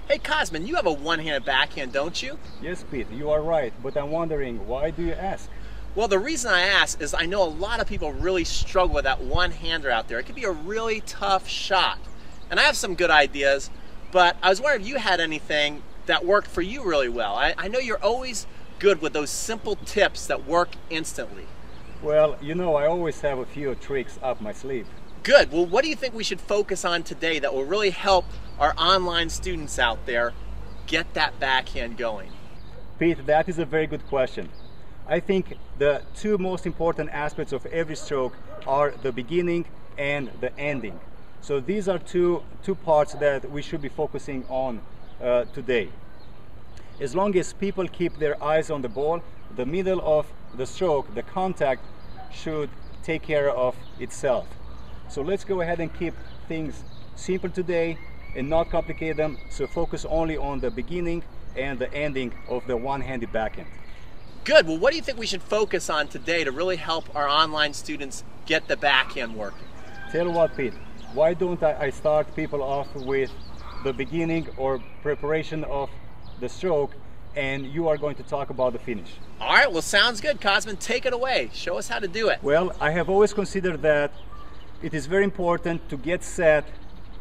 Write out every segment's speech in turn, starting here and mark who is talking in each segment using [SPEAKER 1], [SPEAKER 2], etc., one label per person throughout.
[SPEAKER 1] Hey Cosmin, you have a one-handed backhand, don't you?
[SPEAKER 2] Yes, Pete, you are right, but I'm wondering, why do you ask?
[SPEAKER 1] Well, the reason I ask is I know a lot of people really struggle with that one-hander out there. It can be a really tough shot. And I have some good ideas, but I was wondering if you had anything that worked for you really well. I know you're always good with those simple tips that work instantly.
[SPEAKER 2] Well, I always have a few tricks up my sleeve.
[SPEAKER 1] Good. Well, what do you think we should focus on today that will really help our online students out there get that backhand going?
[SPEAKER 2] Pete, that is a very good question. I think the two most important aspects of every stroke are the beginning and the ending. So these are two parts that we should be focusing on today. As long as people keep their eyes on the ball, the middle of the stroke, the contact, should take care of itself. So let's go ahead and keep things simple today and not complicate them. So focus only on the beginning and the ending of the one-handed backhand.
[SPEAKER 1] Good. Well, what do you think we should focus on today to really help our online students get the backhand working?
[SPEAKER 2] Tell you what, Pete, why don't I start people off with the beginning or preparation of the stroke, and you are going to talk about the finish.
[SPEAKER 1] All right. Well, sounds good. Cosmin, take it away. Show us how to do it.
[SPEAKER 2] Well, I have always considered that it is very important to get set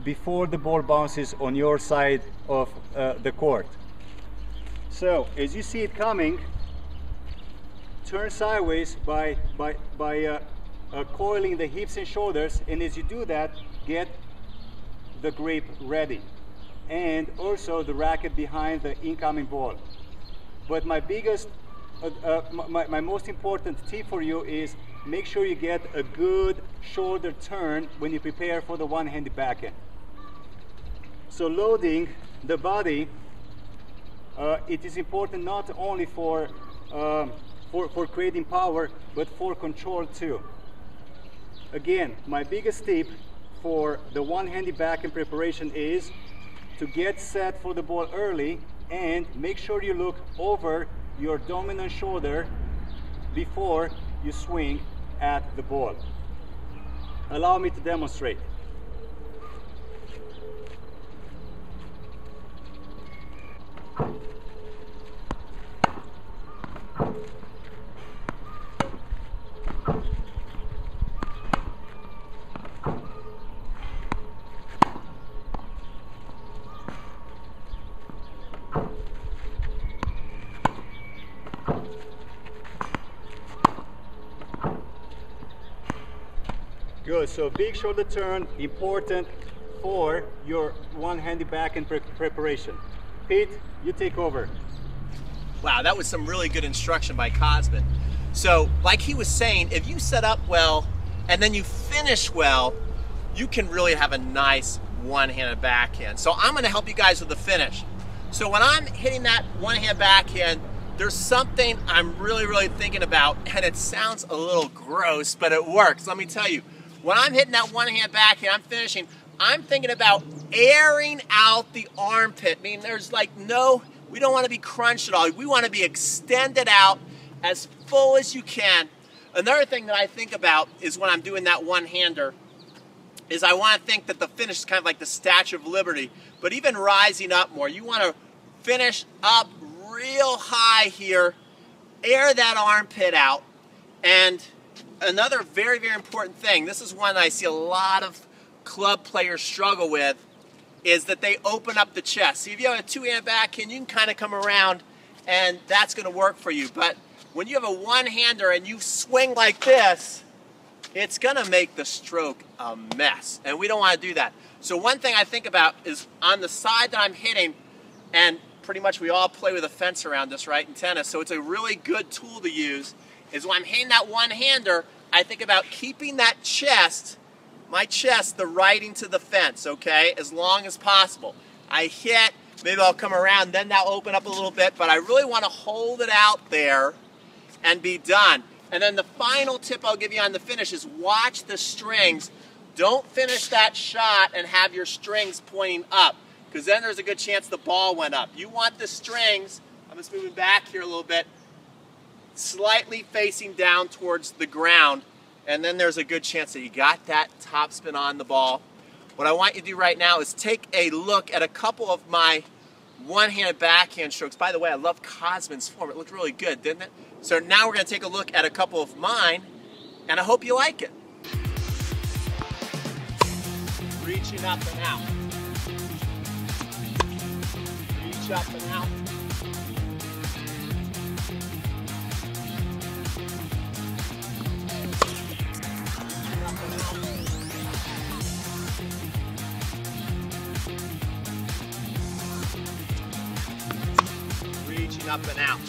[SPEAKER 2] before the ball bounces on your side of the court. So as you see it coming, turn sideways by coiling the hips and shoulders, and as you do that, get the grip ready and also the racket behind the incoming ball. But my biggest my most important tip for you is make sure you get a good shoulder turn when you prepare for the one-handed backhand. So loading the body, it is important not only for creating power, but for control too. Again, my biggest tip for the one-handed backhand preparation is to get set for the ball early and make sure you look over your dominant shoulder before you swing at the ball. Allow me to demonstrate. Good, so big shoulder turn, important for your one-handed backhand preparation. Pete, you take over.
[SPEAKER 1] Wow, that was some really good instruction by Cosmin. So, like he was saying, if you set up well and then you finish well, you can really have a nice one-handed backhand. So I'm gonna help you guys with the finish. So when I'm hitting that one-hand backhand, there's something I'm really thinking about, and it sounds a little gross, but it works. Let me tell you, when I'm hitting that one-hand backhand, I'm finishing, I'm thinking about airing out the armpit. I mean, there's like we don't want to be crunched at all. We want to be extended out as full as you can. Another thing that I think about is when I'm doing that one-hander is I want to think that the finish is kind of like the Statue of Liberty, but even rising up more. You want to finish up real high here, air that armpit out, and another very important thing, this is one I see a lot of club players struggle with, is that they open up the chest. See, if you have a two-hand backhand, you can kind of come around and that's going to work for you. But when you have a one-hander and you swing like this, it's going to make the stroke a mess. And we don't want to do that. So one thing I think about is on the side that I'm hitting, and pretty much we all play with a fence around us, right, in tennis, so it's a really good tool to use, is when I'm hitting that one-hander, I think about keeping that chest, my chest, the writing to the fence, okay, as long as possible. I hit, maybe I'll come around, then that'll open up a little bit, but I really want to hold it out there and be done. And then the final tip I'll give you on the finish is watch the strings. Don't finish that shot and have your strings pointing up, because then there's a good chance the ball went up. You want the strings, I'm just moving back here a little bit, slightly facing down towards the ground, and then there's a good chance that you got that topspin on the ball. What I want you to do right now is take a look at a couple of my one-handed backhand strokes. By the way, I love Cosman's form. It looked really good, didn't it? So now we're going to take a look at a couple of mine, and I hope you like it. Reaching up and out. Reach up and out. Reaching up and out.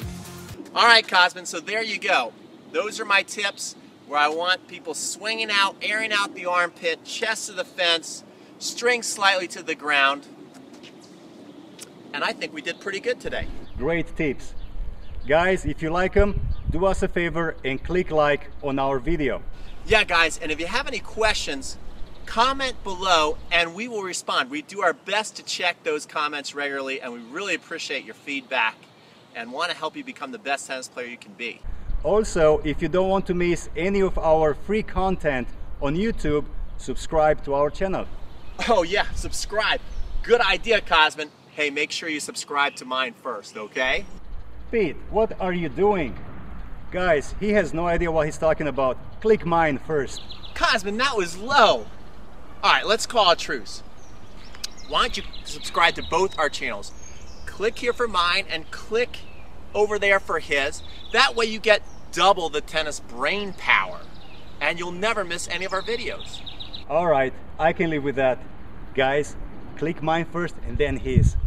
[SPEAKER 1] All right, Cosman, so there you go. Those are my tips where I want people swinging out, airing out the armpit, chest to the fence, string slightly to the ground. And I think we did pretty good today.
[SPEAKER 2] Great tips. Guys, if you like them, do us a favor and click like on our video.
[SPEAKER 1] Yeah, guys, and if you have any questions, comment below and we will respond. We do our best to check those comments regularly, and we really appreciate your feedback and want to help you become the best tennis player you can be.
[SPEAKER 2] Also, if you don't want to miss any of our free content on YouTube, subscribe to our channel.
[SPEAKER 1] Oh yeah, subscribe. Good idea, Cosman. Hey, make sure you subscribe to mine first, okay?
[SPEAKER 2] Pete, what are you doing? Guys, he has no idea what he's talking about. Click mine first.
[SPEAKER 1] Cosman, that was low. All right, let's call a truce. Why don't you subscribe to both our channels? Click here for mine and click over there for his. That way you get double the tennis brain power and you'll never miss any of our videos.
[SPEAKER 2] All right, I can live with that. Guys, click mine first and then his.